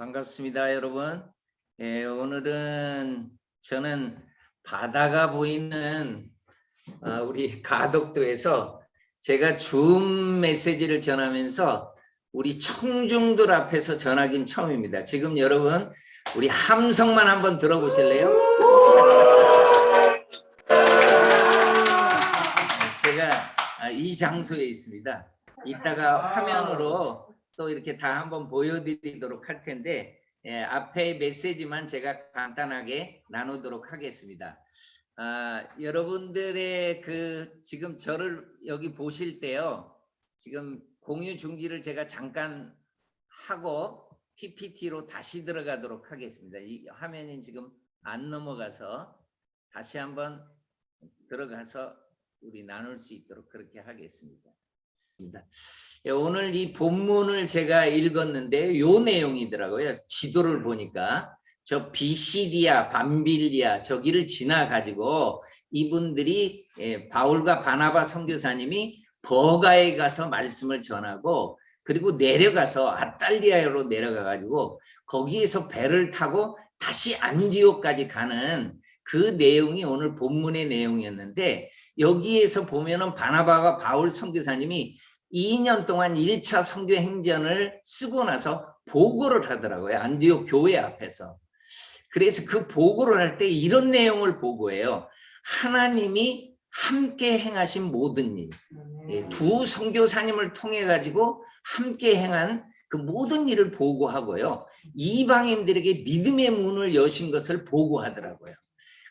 반갑습니다, 여러분. 오늘은 저는 바다가 보이는 우리 가덕도에서 제가 줌 메시지를 전하면서 우리 청중들 앞에서 전하긴 처음입니다. 지금 여러분 우리 함성만 한번 들어보실래요? 제가 이 장소에 있습니다. 이따가 화면으로 또 이렇게 다 한번 보여드리도록 할 텐데 앞에 메시지만 제가 간단하게 나누도록 하겠습니다. 여러분들의 지금 저를 여기 보실 때요. 지금 공유 중지를 제가 잠깐 하고 PPT로 다시 들어가도록 하겠습니다. 이 화면이 지금 안 넘어가서 다시 한번 들어가서 우리 나눌 수 있도록 그렇게 하겠습니다. 오늘 이 본문을 제가 읽었는데 요 내용이더라고요. 지도를 보니까 저 비시디아, 밤빌리아 저기를 지나 가지고 이분들이 바울과 바나바 선교사님이 버가에 가서 말씀을 전하고 그리고 내려가서 아탈리아로 내려가 가지고 거기에서 배를 타고 다시 안디옥까지 가는 그 내용이 오늘 본문의 내용이었는데 여기에서 보면은 바나바가 바울 선교사님이 2년 동안 1차 선교 행전을 쓰고 나서 보고를 하더라고요. 안디옥 교회 앞에서. 그래서 그 보고를 할 때 이런 내용을 보고해요. 하나님이 함께 행하신 모든 일, 두 선교사님을 통해 가지고 함께 행한 그 모든 일을 보고하고요. 이방인들에게 믿음의 문을 여신 것을 보고하더라고요.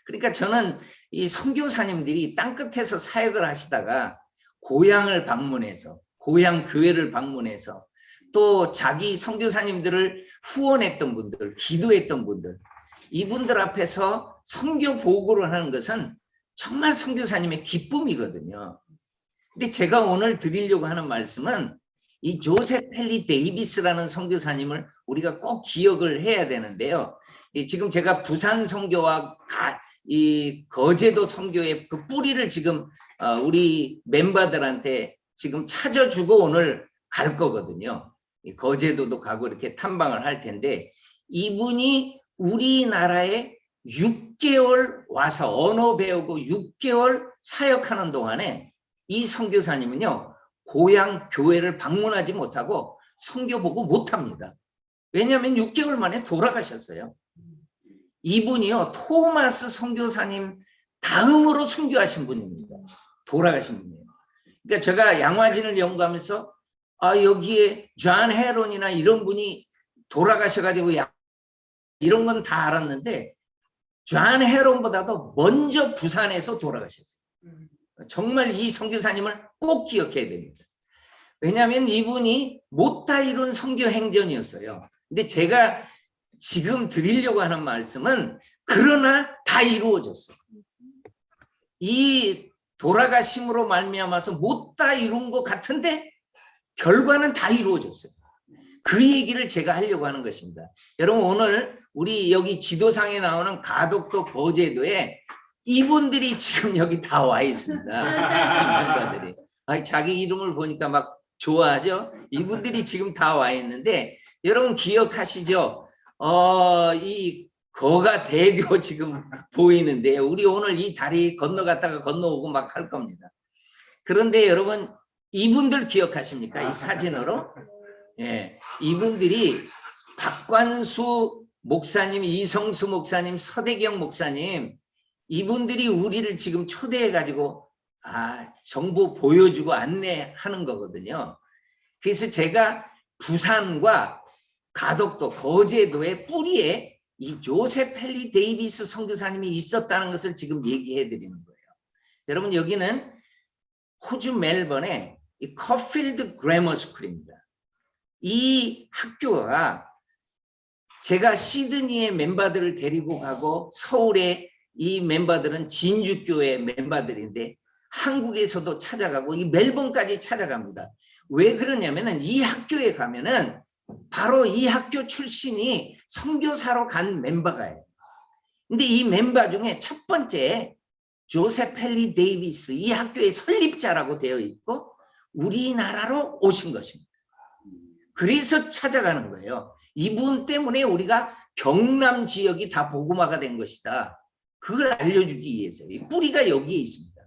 그러니까 저는 이 선교사님들이 땅끝에서 사역을 하시다가 고향을 방문해서 고향 교회를 방문해서 또 자기 선교사님들을 후원했던 분들, 기도했던 분들 이분들 앞에서 선교 보고를 하는 것은 정말 선교사님의 기쁨이거든요. 근데 제가 오늘 드리려고 하는 말씀은 이 조셉 헨리 데이비스라는 선교사님을 우리가 꼭 기억을 해야 되는데요. 지금 제가 부산 선교와 이 거제도 선교의 그 뿌리를 지금 우리 멤버들한테 지금 찾아주고 오늘 갈 거거든요. 거제도도 가고 이렇게 탐방을 할 텐데 이분이 우리나라에 6개월 와서 언어 배우고 6개월 사역하는 동안에 이 선교사님은요 고향 교회를 방문하지 못하고 선교 보고 못합니다. 왜냐하면 6개월 만에 돌아가셨어요. 이분이요 토마스 선교사님 다음으로 선교하신 분입니다. 돌아가신 분이에요. 그러니까 제가 양화진을 연구하면서 여기에 존 헤론이나 이런 분이 돌아가셔가지고 이런 건 다 알았는데 존 헤론보다도 먼저 부산에서 돌아가셨어요. 정말 이 선교사님을 꼭 기억해야 됩니다. 왜냐하면 이분이 못다 이룬 선교 행전이었어요. 근데 제가 지금 드리려고 하는 말씀은 그러나 다 이루어졌어요. 이 돌아가심으로 말미암아서 못다 이룬 것 같은데 결과는 다 이루어졌어요. 그 얘기를 제가 하려고 하는 것입니다. 여러분 오늘 우리 여기 지도상에 나오는 가덕도 거제도에 이분들이 지금 여기 다 와 있습니다. 자기 이름을 보니까 막 좋아하죠. 이분들이 지금 다 와 있는데 여러분 기억하시죠? 이 거가 대교 지금 보이는데 우리 오늘 이 다리 건너갔다가 건너오고 막 할 겁니다. 그런데 여러분 이분들 기억하십니까? 이 사진으로? 예, 이분들이 박관수 목사님, 이성수 목사님, 서대경 목사님 이분들이 우리를 지금 초대해 가지고 정보 보여주고 안내하는 거거든요. 그래서 제가 부산과 가덕도 거제도의 뿌리에 이 조셉 헨리 데이비스 선교사님이 있었다는 것을 지금 얘기해 드리는 거예요. 여러분 여기는 호주 멜번의 이 커필드 그래머 스쿨입니다. 이 학교가 제가 시드니의 멤버들을 데리고 가고 서울에 이 멤버들은 진주교회 멤버들인데 한국에서도 찾아가고 이 멜번까지 찾아갑니다. 왜 그러냐면은 이 학교에 가면은 바로 이 학교 출신이 선교사로 간 멤버가요. 근데 이 멤버 중에 첫 번째 조셉 헨리 데이비스 이 학교의 설립자라고 되어 있고 우리나라로 오신 것입니다. 그래서 찾아가는 거예요. 이분 때문에 우리가 경남 지역이 다 복음화가 된 것이다. 그걸 알려주기 위해서 이 뿌리가 여기에 있습니다.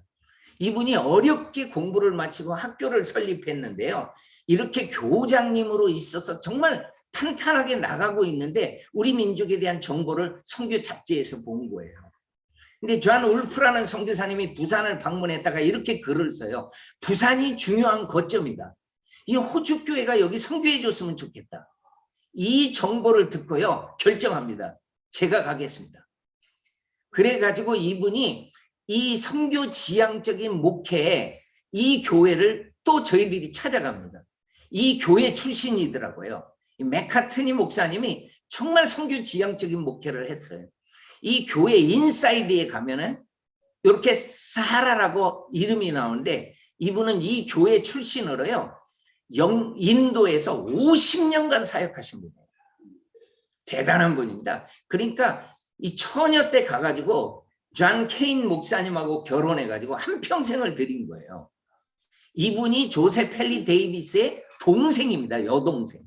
이분이 어렵게 공부를 마치고 학교를 설립했는데요. 이렇게 교장님으로 있어서 정말 탄탄하게 나가고 있는데 우리 민족에 대한 정보를 선교 잡지에서 본 거예요. 근데 존 울프라는 선교사님이 부산을 방문했다가 이렇게 글을 써요. 부산이 중요한 거점이다. 이 호주 교회가 여기 선교해 줬으면 좋겠다. 이 정보를 듣고요. 결정합니다. 제가 가겠습니다. 그래가지고 이분이 이 선교 지향적인 목회에 이 교회를 또 저희들이 찾아갑니다. 이 교회 출신이더라고요. 맥카트니 목사님이 정말 선교 지향적인 목회를 했어요. 이 교회 인사이드에 가면은 이렇게 사라라고 이름이 나오는데 이분은 이 교회 출신으로요. 인도에서 50년간 사역하신 분이에요. 대단한 분입니다. 그러니까 이 처녀 때 가가지고 존 케인 목사님하고 결혼해가지고 한평생을 드린 거예요. 이분이 조셉 펠리 데이비스의 동생입니다. 여동생.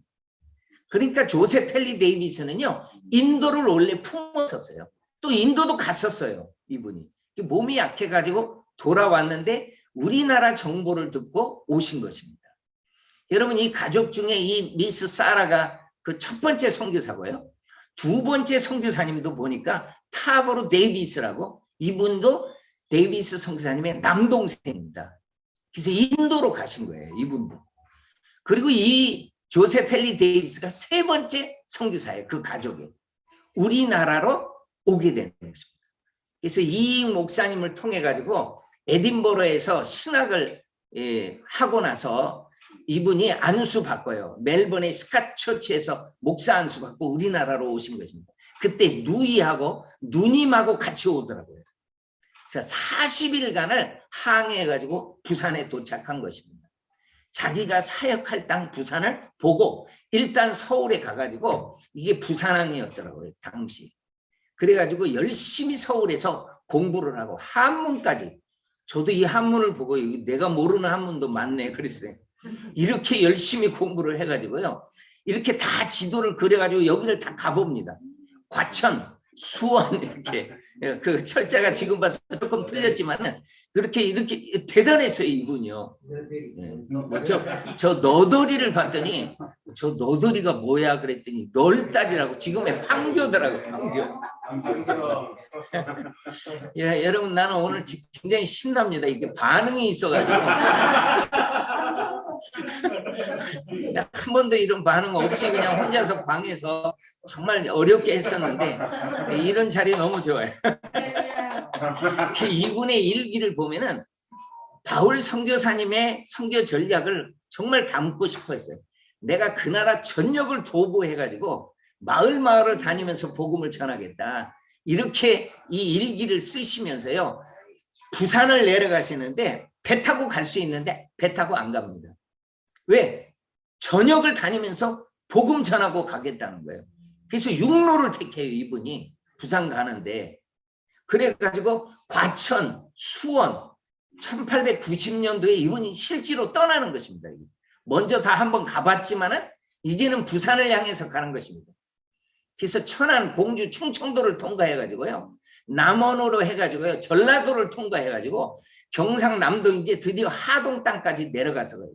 그러니까 조셉 펠리 데이비스는요. 인도를 원래 품었었어요. 또 인도도 갔었어요. 이분이. 몸이 약해가지고 돌아왔는데 우리나라 정보를 듣고 오신 것입니다. 여러분 이 가족 중에 이 미스 사라가 그 첫 번째 선교사고요. 두 번째 선교사님도 보니까 타버로 데이비스라고 이분도 데이비스 선교사님의 남동생입니다. 그래서 인도로 가신 거예요. 이분도. 그리고 이 조셉 펠리 데이비스가 세 번째 선교사예요. 그 가족이. 우리나라로 오게 되는 것입니다. 그래서 이 목사님을 통해 가지고 에딘버러에서 신학을 하고 나서 이분이 안수 받고요. 멜번의 스캇처치에서 목사 안수 받고 우리나라로 오신 것입니다. 그때 누이하고 누님하고 같이 오더라고요. 그래서 40일간을 항해해가지고 부산에 도착한 것입니다. 자기가 사역할 땅 부산을 보고 일단 서울에 가가지고 이게 부산항이었더라고요. 당시. 그래가지고 열심히 서울에서 공부를 하고 한문까지. 저도 이 한문을 보고 내가 모르는 한문도 많네 그랬어요. 이렇게 열심히 공부를 해가지고요. 이렇게 다 지도를 그려가지고 여기를 다 가봅니다. 과천, 수원 이렇게 그 철자가 지금 봐서 조금 틀렸지만은 그렇게 이렇게 대단했어요 이분이요. 저 너더리를 봤더니 저 너더리가 뭐야 그랬더니 널다리라고 지금의 판교더라고 판교. 예, 여러분 나는 오늘 굉장히 신납니다. 이게 반응이 있어가지고 한 번도 이런 반응 없이 그냥 혼자서 방에서 정말 어렵게 했었는데 이런 자리 너무 좋아요. 이분의 일기를 보면은 바울 선교사님의 선교 전략을 정말 담고 싶어 했어요. 내가 그 나라 전역을 도보해가지고 마을을 다니면서 복음을 전하겠다. 이렇게 이 일기를 쓰시면서요. 부산을 내려가시는데 배 타고 갈 수 있는데 배 타고 안 갑니다. 왜? 전역을 다니면서 복음 전하고 가겠다는 거예요. 그래서 육로를 택해요. 이분이 부산 가는데. 그래가지고 과천, 수원 1890년도에 이분이 실제로 떠나는 것입니다. 먼저 다 한번 가봤지만은 이제는 부산을 향해서 가는 것입니다. 그래서 천안, 공주, 충청도를 통과해가지고요. 남원으로 해가지고요. 전라도를 통과해가지고 경상남도 이제 드디어 하동 땅까지 내려가서 가요.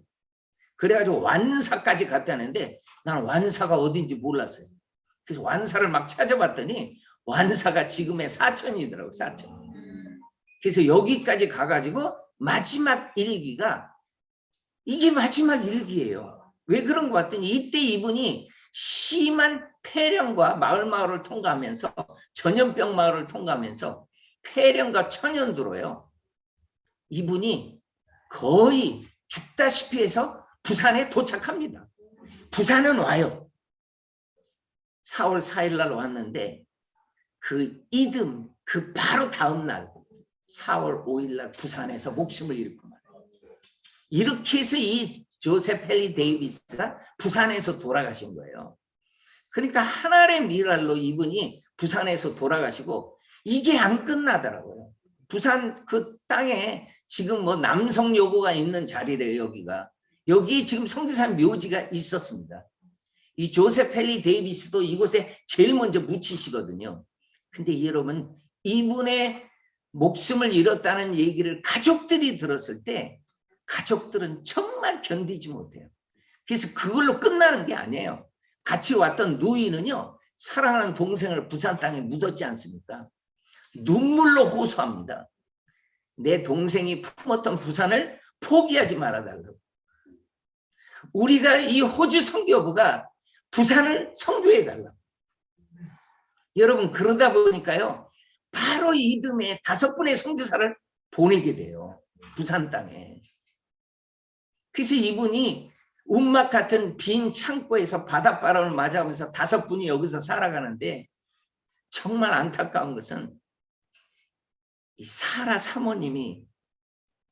그래가지고 완사까지 갔다는데 나는 완사가 어딘지 몰랐어요. 그래서 완사를 막 찾아봤더니 완사가 지금의 사천이더라고요. 사천. 그래서 여기까지 가가지고 마지막 일기가 이게 마지막 일기예요. 왜 그런 것 같더니 이때 이분이 심한 폐렴과 마을을 통과하면서 전염병 마을을 통과하면서 폐렴과 천연두로요. 이분이 거의 죽다시피 해서 부산에 도착합니다. 부산은 와요. 4월 4일 날 왔는데 그 이듬 그 바로 다음 날 4월 5일 날 부산에서 목숨을 잃고 말이에요. 이렇게 해서 이 조셉 펠리 데이비스가 부산에서 돌아가신 거예요. 그러니까 하나의 미랄로 이분이 부산에서 돌아가시고 이게 안 끝나더라고요. 부산 그 땅에 지금 뭐 남성여고가 있는 자리래요. 여기가. 여기 지금 선교사 묘지가 있었습니다. 이 조셉 헨리 데이비스도 이곳에 제일 먼저 묻히시거든요. 근데 여러분, 이분의 목숨을 잃었다는 얘기를 가족들이 들었을 때 가족들은 정말 견디지 못해요. 그래서 그걸로 끝나는 게 아니에요. 같이 왔던 누이는요, 사랑하는 동생을 부산 땅에 묻었지 않습니까? 눈물로 호소합니다. 내 동생이 품었던 부산을 포기하지 말아달라고. 우리가 이 호주 선교부가 부산을 선교해달라고. 여러분, 그러다 보니까요, 바로 이듬해 5분의 선교사를 보내게 돼요. 부산 땅에. 그래서 이분이 운막 같은 빈 창고에서 바닷바람을 맞아가면서 5분이 여기서 살아가는데, 정말 안타까운 것은 이 사라 사모님이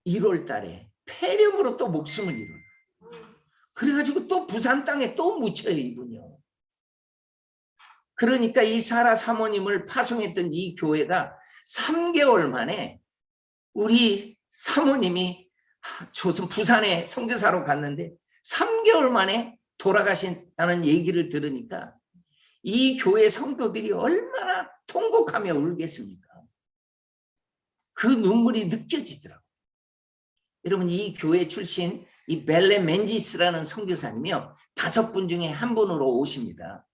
1월 달에 폐렴으로 또 목숨을 잃어요. 그래가지고 또 부산 땅에 또 묻혀요, 이분이요. 그러니까 이 사라 사모님을 파송했던 이 교회가 3개월 만에 우리 사모님이 부산에 선교사로 갔는데 3개월 만에 돌아가신다는 얘기를 들으니까 이 교회 성도들이 얼마나 통곡하며 울겠습니까? 그 눈물이 느껴지더라고요. 여러분, 이 교회 출신 이 벨레 멘지스라는 선교사님이요, 5분 중에 1분으로 오십니다.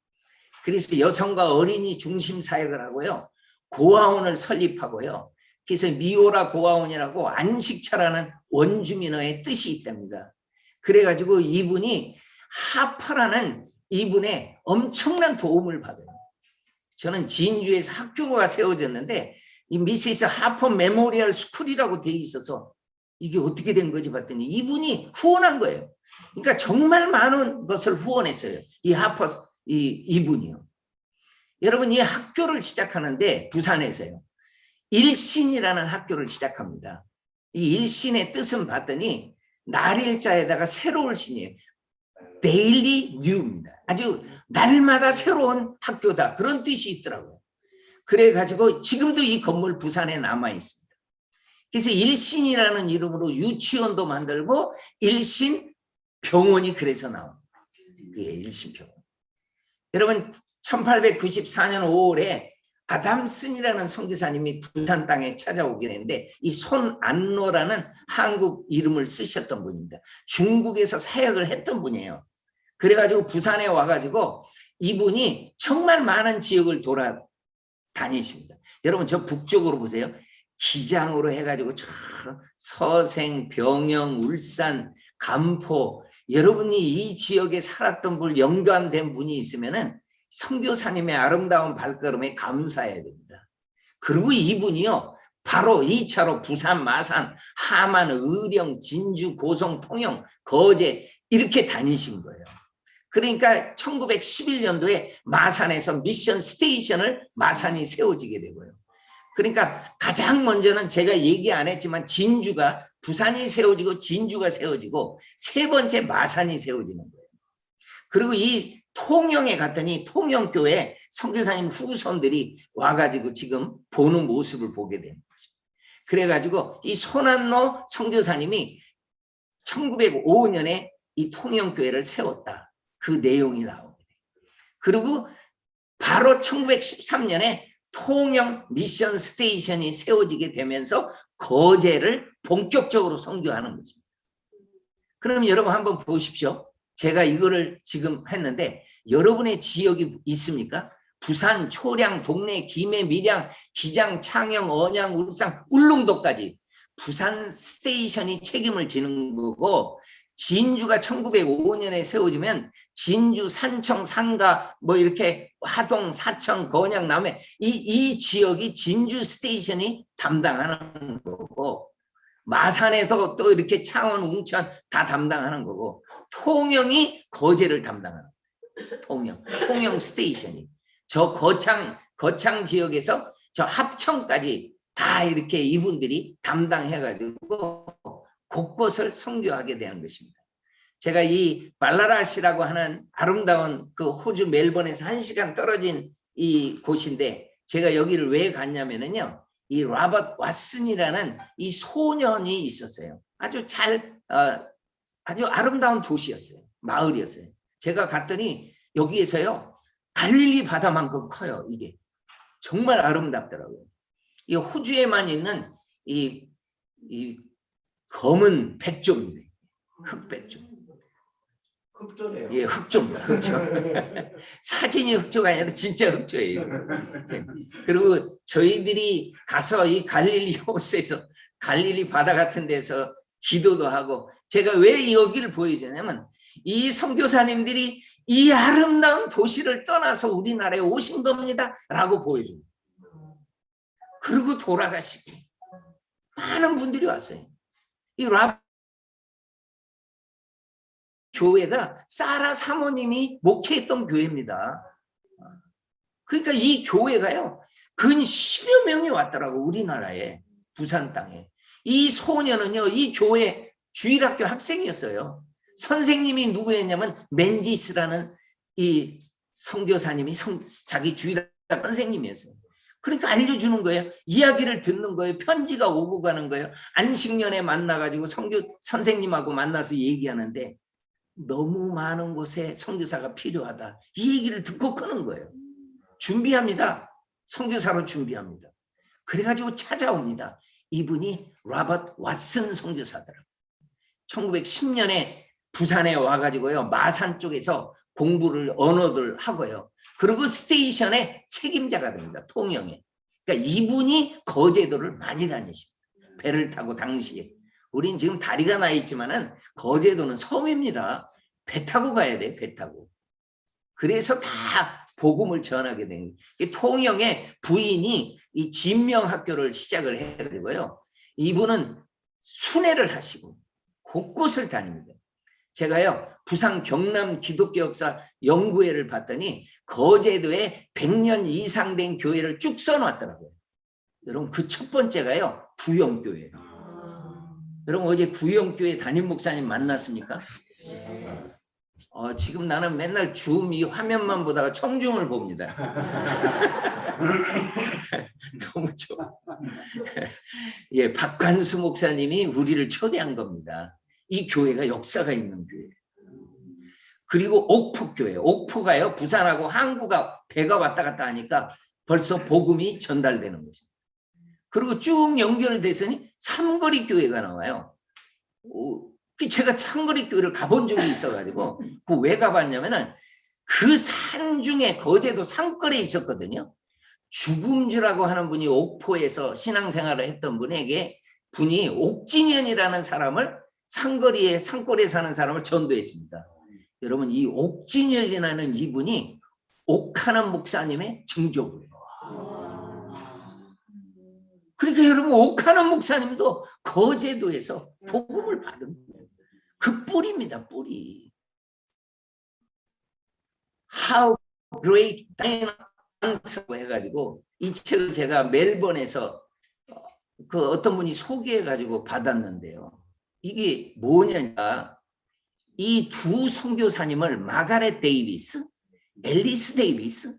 그래서 여성과 어린이 중심 사역을 하고요, 고아원을 설립하고요, 그래서 미오라 고아원이라고 안식처라는 원주민어의 뜻이 있답니다. 그래가지고 이분이 하퍼라는 이분의 엄청난 도움을 받아요. 저는 진주에서 학교가 세워졌는데 이 미시스 하퍼 메모리얼 스쿨이라고 돼 있어서 이게 어떻게 된 거지 봤더니 이분이 후원한 거예요. 그러니까 정말 많은 것을 후원했어요. 이 하퍼 이분이요. 여러분, 이 학교를 시작하는데 부산에서요, 일신이라는 학교를 시작합니다. 이 일신의 뜻은 봤더니 날일자에다가 새로울 신이에요. 데일리 뉴입니다. 아주 날마다 새로운 학교다, 그런 뜻이 있더라고요. 그래가지고 지금도 이 건물 부산에 남아 있습니다. 그래서 일신이라는 이름으로 유치원도 만들고 일신 병원이 그래서 나옵니다. 그게 일신병원. 여러분, 1894년 5월에 아담슨이라는 선교사님이 부산 땅에 찾아오게 되는데 이 손안노라는 한국 이름을 쓰셨던 분입니다. 중국에서 사역을 했던 분이에요. 그래가지고 부산에 와가지고 이분이 정말 많은 지역을 돌아다니십니다. 여러분, 저 북쪽으로 보세요. 기장으로 해가지고 저 서생, 병영, 울산, 간포, 여러분이 이 지역에 살았던 분, 연관된 분이 있으면은 선교사님의 아름다운 발걸음에 감사해야 됩니다. 그리고 이분이요, 바로 2차로 부산, 마산, 하만, 의령, 진주, 고성, 통영, 거제 이렇게 다니신 거예요. 그러니까 1911년도에 마산에서 미션 스테이션을 마산이 세워지게 되고요. 그러니까 가장 먼저는 제가 얘기 안 했지만 진주가, 부산이 세워지고 진주가 세워지고 3번째 마산이 세워지는 거예요. 그리고 이 통영에 갔더니 통영교회 선교사님 후손들이 와가지고 지금 보는 모습을 보게 되는 거죠. 그래가지고 이 손안노 선교사님이 1905년에 이 통영교회를 세웠다, 그 내용이 나옵니다. 그리고 바로 1913년에 통영 미션 스테이션이 세워지게 되면서 거제를 본격적으로 선교하는 거죠. 그럼 여러분 한번 보십시오. 제가 이거를 지금 했는데 여러분의 지역이 있습니까? 부산, 초량, 동래, 김해, 밀양, 기장, 창녕, 언양, 울산, 울릉도까지 부산 스테이션이 책임을 지는 거고, 진주가 1905년에 세워지면 진주, 산청, 상가, 뭐 이렇게 하동, 사청, 건양, 남해 이 지역이 진주 스테이션이 담당하는 거고, 마산에도 또 이렇게 창원, 웅천 다 담당하는 거고, 통영이 거제를 담당하는 거예요. 통영 스테이션이 저 거창 지역에서 저 합천까지 다 이렇게 이분들이 담당해가지고 곳곳을 선교하게 되는 것입니다. 제가 이 발라라시라고 하는 아름다운 그 호주 멜번에서 1시간 떨어진 이 곳인데, 제가 여기를 왜 갔냐면은요, 이 로버트 왓슨이라는 이 소년이 있었어요. 아주 아름다운 도시였어요. 마을이었어요. 제가 갔더니 여기에서요 갈릴리 바다만큼 커요. 이게 정말 아름답더라고요. 이 호주에만 있는 이 검은 백조입니다. 흑백조. 흑조래요. 예, 흑조입니다. 흑조. 사진이 흑조가 아니라 진짜 흑조예요. 그리고 저희들이 가서 이 갈릴리 호수에서 갈릴리 바다 같은 데서 기도도 하고, 제가 왜 여기를 보여주냐면 이 선교사님들이 이 아름다운 도시를 떠나서 우리나라에 오신 겁니다 라고 보여줍니다. 그리고 돌아가시고 많은 분들이 왔어요. 이 교회가 사라 사모님이 목회했던 교회입니다. 그러니까 이 교회가요 근 10여 명이 왔더라고. 우리나라에 부산 땅에. 이 소년은요 이 교회 주일학교 학생이었어요. 선생님이 누구였냐면 맨지스라는 이 선교사님이 자기 주일학교 선생님이었어요. 그러니까 알려주는 거예요. 이야기를 듣는 거예요. 편지가 오고 가는 거예요. 안식년에 만나가지고 선생님하고 만나서 얘기하는데 너무 많은 곳에 선교사가 필요하다. 이 얘기를 듣고 크는 거예요. 준비합니다. 선교사로 준비합니다. 그래가지고 찾아옵니다. 이분이 로버트 왓슨 선교사더라고요. 1910년에 부산에 와가지고요. 마산 쪽에서 공부를 언어들 하고요. 그리고 스테이션의 책임자가 됩니다. 통영에. 그러니까 이분이 거제도를 많이 다니십니다. 배를 타고 당시에. 우린 지금 다리가 나 있지만은 거제도는 섬입니다. 배 타고 가야 돼, 배 타고. 그래서 다 복음을 전하게 된 거예요. 통영의 부인이 이 진명학교를 시작을 해가지고요. 이분은 순회를 하시고 곳곳을 다닙니다. 제가요 부산 경남 기독교 역사 연구회를 봤더니 거제도에 100년 이상 된 교회를 쭉 써놨더라고요. 여러분 그 첫 번째가요 구영교회예요. 여러분 어제 구영교회 담임 목사님 만났습니까? 지금 나는 맨날 줌 이 화면만 보다가 청중을 봅니다. 너무 좋아. 예, 박관수 목사님이 우리를 초대한 겁니다. 이 교회가 역사가 있는 교회예요. 그리고 옥포교회, 옥포가요 부산하고 항구가 배가 왔다 갔다 하니까 벌써 복음이 전달되는 거죠. 그리고 쭉 연결돼서니 삼거리 교회가 나와요. 제가 삼거리 교회를 가본 적이 있어가지고 그 왜 가봤냐면은 그 산 중에 거제도 산거리에 있었거든요. 죽음주라고 하는 분이 옥포에서 신앙생활을 했던 분이 옥진현이라는 사람을 산거리에 산골에 사는 사람을 전도했습니다. 여러분 이 옥진현이라는 이분이 옥하는 목사님의 증조부예요. 그러니까 여러분 옥하는 목사님도 거제도에서 복음을 받은 거예요. 그 뿌리입니다. 뿌리. How Great Dynamite라고 해가지고 이 책을 제가 멜번에서 그 어떤 분이 소개해가지고 받았는데요. 이게 뭐냐? 이 두 선교사님을 마가렛 데이비스, 앨리스 데이비스.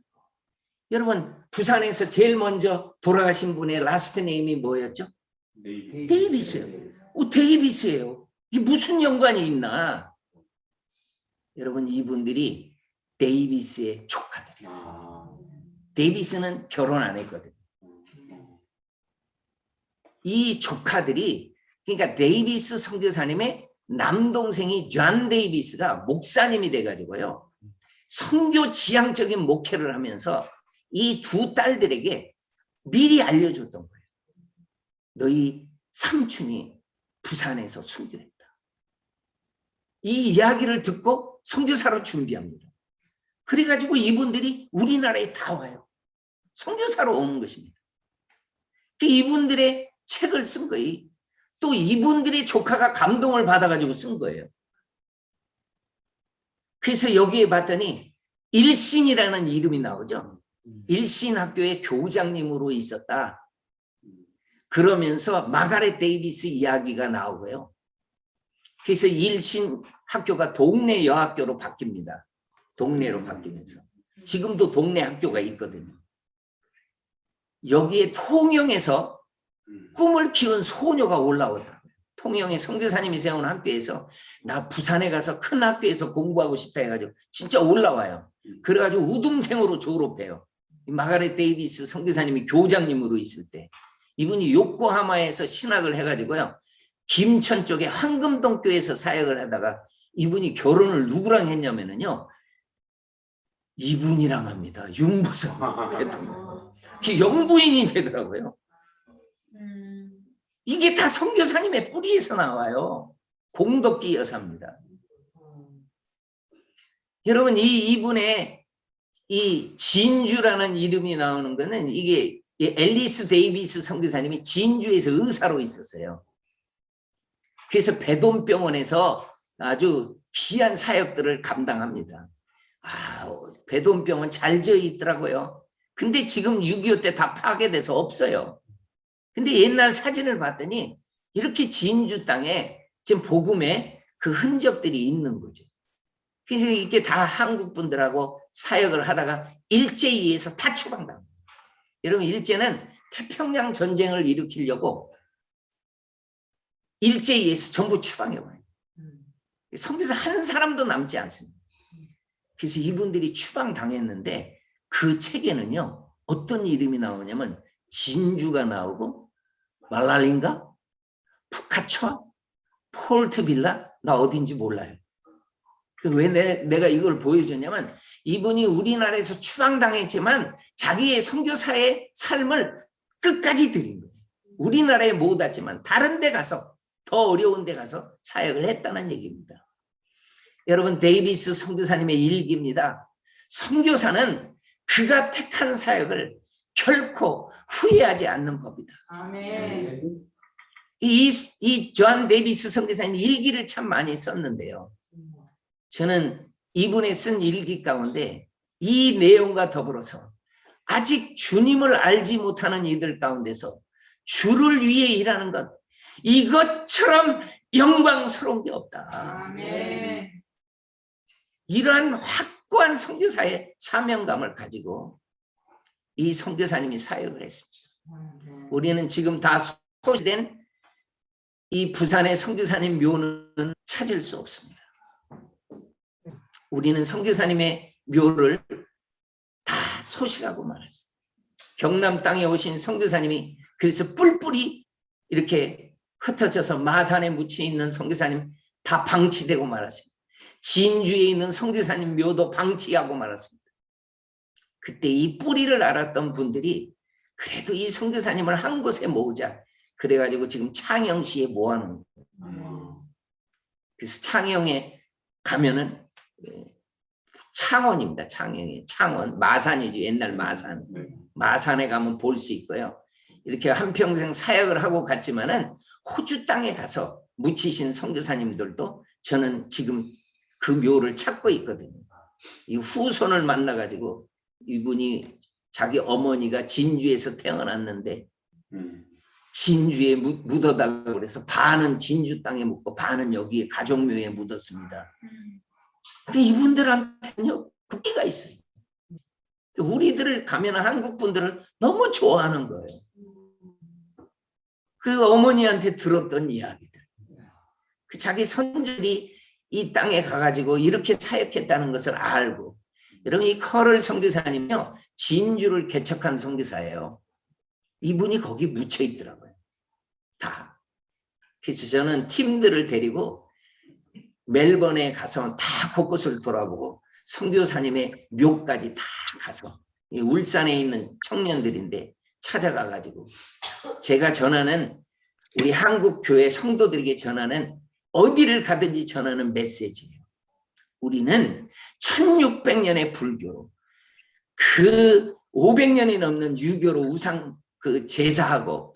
여러분 부산에서 제일 먼저 돌아가신 분의 라스트 네임이 뭐였죠? 데이비스예요. 데이비스예요. 이게 무슨 연관이 있나? 여러분 이분들이 데이비스의 조카들이었어요. 데이비스는 결혼 안 했거든요. 이 조카들이 그러니까 데이비스 선교사님의 남동생이 존 데이비스가 목사님이 돼가지고요. 선교 지향적인 목회를 하면서 이 두 딸들에게 미리 알려줬던 거예요. 너희 삼촌이 부산에서 순교했다. 이 이야기를 듣고 선교사로 준비합니다. 그래가지고 이분들이 우리나라에 다 와요. 선교사로 오는 것입니다. 이분들의 책을 쓴 거예요. 또 이분들의 조카가 감동을 받아가지고 쓴 거예요. 그래서 여기에 봤더니 일신이라는 이름이 나오죠. 일신학교의 교장님으로 있었다. 그러면서 마가렛 데이비스 이야기가 나오고요. 그래서 일신학교가 동네 여학교로 바뀝니다. 동네로 바뀌면서. 지금도 동네 학교가 있거든요. 여기에 통영에서 꿈을 키운 소녀가 올라오더라고요. 통영에 선교사님이 세운 학교에서 나 부산에 가서 큰 학교에서 공부하고 싶다 해가지고 진짜 올라와요. 그래가지고 우등생으로 졸업해요. 마가렛 데이비스 선교사님이 교장님으로 있을 때 이분이 요코하마에서 신학을 해가지고요. 김천 쪽에 황금동 교회에서 사역을 하다가 이분이 결혼을 누구랑 했냐면은요. 이분이랑 합니다. 윤보성 대통령. 영부인이 되더라고요. 이게 다 선교사님의 뿌리에서 나와요. 공덕기 여사입니다. 여러분 이분의 이 진주라는 이름이 나오는 거는 이게 앨리스 데이비스 선교사님이 진주에서 의사로 있었어요. 그래서 배돈병원에서 아주 귀한 사역들을 감당합니다. 배돈병원 잘 지어 있더라고요. 근데 지금 6.25 때 다 파괴돼서 없어요. 근데 옛날 사진을 봤더니 이렇게 진주 땅에 지금 복음의 그 흔적들이 있는 거죠. 그래서 이게 다 한국 분들하고 사역을 하다가 일제히에서 다 추방당합니다. 여러분 일제는 태평양 전쟁을 일으키려고 일제히에서 전부 추방해와요. 선교사 한 사람도 남지 않습니다. 그래서 이분들이 추방당했는데 그 책에는요. 어떤 이름이 나오냐면 진주가 나오고 말랄린가? 푸카초아? 폴트빌라? 나 어딘지 몰라요. 왜 내가 이걸 보여줬냐면 이분이 우리나라에서 추방당했지만 자기의 선교사의 삶을 끝까지 드린 거예요. 우리나라에 못 왔지만 다른 데 가서 더 어려운 데 가서 사역을 했다는 얘기입니다. 여러분 데이비스 선교사님의 일기입니다. 선교사는 그가 택한 사역을 결코 후회하지 않는 법이다. 아멘. 이 존 데이비스 선교사님 일기를 참 많이 썼는데요. 저는 이분의 쓴 일기 가운데 이 내용과 더불어서 아직 주님을 알지 못하는 이들 가운데서 주를 위해 일하는 것 이것처럼 영광스러운 게 없다. 아멘. 이러한 확고한 선교사의 사명감을 가지고 이 선교사님이 사역을 했습니다. 우리는 지금 다 소실된 이 부산의 선교사님 묘는 찾을 수 없습니다. 우리는 선교사님의 묘를 다 소실하고 말았어요. 경남 땅에 오신 선교사님이 그래서 뿔뿔이 이렇게 흩어져서 마산에 묻혀 있는 선교사님 다 방치되고 말았습니다. 진주에 있는 선교사님 묘도 방치하고 말았습니다. 그때 이 뿌리를 알았던 분들이 그래도 이 선교사님을 한 곳에 모으자 그래가지고 지금 창영시에 모아놓은 거예요. 그래서 창영에 가면은 창원입니다. 창원이 창원 마산이죠. 옛날 마산. 마산에 가면 볼 수 있고요. 이렇게 한평생 사역을 하고 갔지만은 호주 땅에 가서 묻히신 선교사님들도 저는 지금 그 묘를 찾고 있거든요. 이 후손을 만나가지고 이분이 자기 어머니가 진주에서 태어났는데 진주에 묻어달라고 그래서 반은 진주 땅에 묻고 반은 여기에 가족묘에 묻었습니다. 근데 이분들한테는요 그게가 있어요. 우리들을 가면 한국 분들을 너무 좋아하는 거예요. 그 어머니한테 들었던 이야기들. 그 자기 선조들이 이 땅에 가가지고 이렇게 사역했다는 것을 알고 여러분 이 커럴 선교사님은요 진주를 개척한 선교사예요. 이분이 거기 묻혀 있더라고요. 다. 그래서 저는 팀들을 데리고 멜번에 가서 다 곳곳을 돌아보고 선교사님의 묘까지 다 가서 울산에 있는 청년들인데 찾아가가지고 제가 전하는 우리 한국 교회 성도들에게 전하는 어디를 가든지 전하는 메시지예요. 우리는 1600년의 불교 그 500년이 넘는 유교로 우상 그 제사하고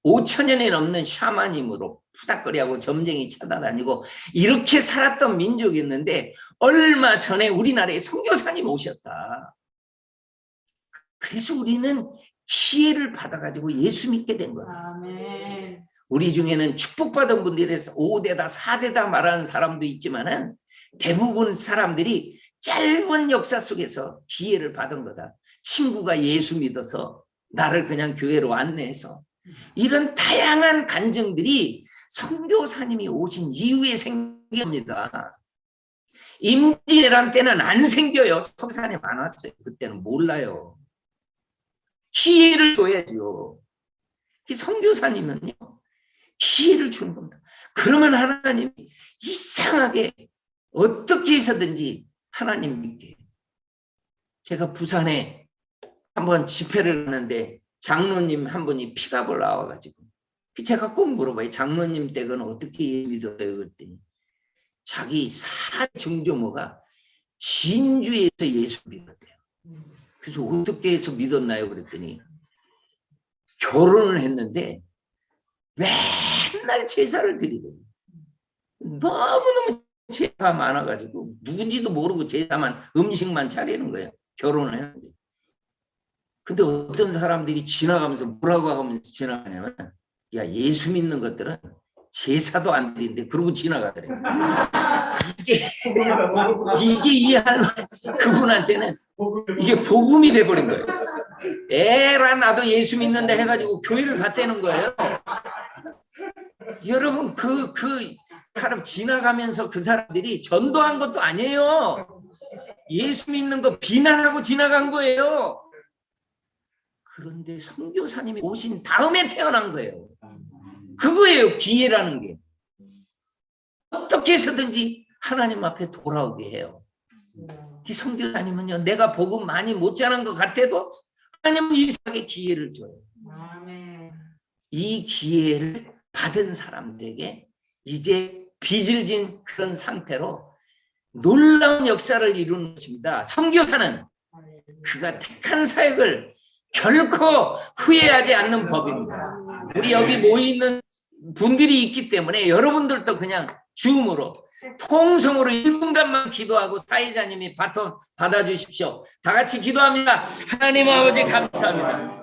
5000년이 넘는 샤머님으로 푸닥거리하고 점쟁이 찾아다니고 이렇게 살았던 민족이었는데 얼마 전에 우리나라에 선교사님 오셨다. 그래서 우리는 기회를 받아가지고 예수 믿게 된 거다. 아멘. 우리 중에는 축복받은 분들에서 5대다 4대다 말하는 사람도 있지만은 대부분 사람들이 짧은 역사 속에서 기회를 받은 거다. 친구가 예수 믿어서 나를 그냥 교회로 안내해서 이런 다양한 간증들이 선교사님이 오신 이후에 생깁니다. 임진왜란 때는 안 생겨요. 석산에 많았어요. 그때는 몰라요. 기회를 줘야죠. 선교사님은요, 기회를 주는 겁니다. 그러면 하나님이 이상하게 어떻게 해서든지 하나님 믿게. 제가 부산에 한번 집회를 하는데 장로님 한 분이 피가 올라와가지고 제가 꼭 물어봐요. 장로님 댁은 어떻게 믿었어요? 그랬더니 자기 사중조모가 진주에서 예수 믿었대요. 그래서 어떻게 해서 믿었나요? 그랬더니 결혼을 했는데 맨날 제사를 드리더니 너무너무 제사가 많아가지고 누군지도 모르고 제사만 음식만 차리는 거예요. 결혼을 했는데. 근데 어떤 사람들이 지나가면서 뭐라고 하면서 지나가냐면 야, 예수 믿는 것들은 제사도 안 드린대. 그러고 지나가더래요. 이게 이해할 그분한테는 이게 복음이 돼버린 거예요. 에라 나도 예수 믿는다 해가지고 교회를 갔다는 거예요. 여러분 그 사람 지나가면서 그 사람들이 전도한 것도 아니에요. 예수 믿는 거 비난하고 지나간 거예요. 그런데 선교사님이 오신 다음에 태어난 거예요. 그거예요. 기회라는 게. 어떻게 해서든지 하나님 앞에 돌아오게 해요. 이 선교사님은요, 내가 복음 많이 못 전한 것 같아도 하나님은 이상하게 기회를 줘요. 이 기회를 받은 사람들에게 이제 빚을 진 그런 상태로 놀라운 역사를 이루는 것입니다. 선교사는 그가 택한 사역을 결코 후회하지 않는 법입니다. 우리 여기 모이는 분들이 있기 때문에 여러분들도 그냥 줌으로 통성으로 1분간만 기도하고 사회자님이 바톤 받아주십시오. 다 같이 기도합니다. 하나님 아버지 감사합니다.